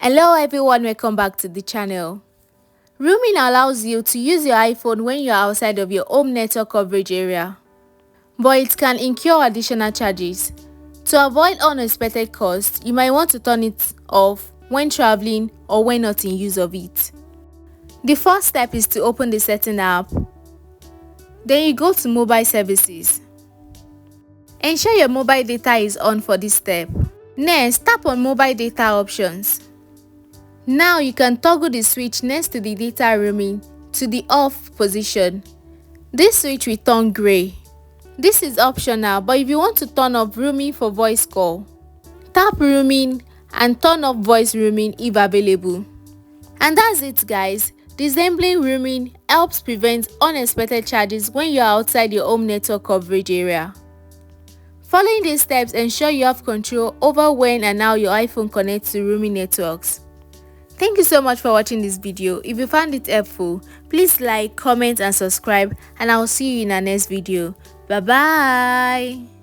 Hello everyone, welcome back to the channel. Roaming allows you to use your iPhone when you are outside of your home network coverage area, but it can incur additional charges. To avoid unexpected costs, you might want to turn it off when traveling or when not in use of it. The first step is to open the setting app. Then you go to mobile services. Ensure your mobile data is on for this step. Next, tap on mobile data options. Now you can toggle the switch next to the data roaming to the off position. This switch will turn grey. This is optional, but if you want to turn off roaming for voice call, tap roaming and turn off voice roaming if available. And that's it guys. Disabling roaming helps prevent unexpected charges when you are outside your home network coverage area. Following these steps ensure you have control over when and how your iPhone connects to roaming networks. Thank you so much for watching this video. If you found it helpful, please like, comment and subscribe, and I will see you in our next video. Bye bye.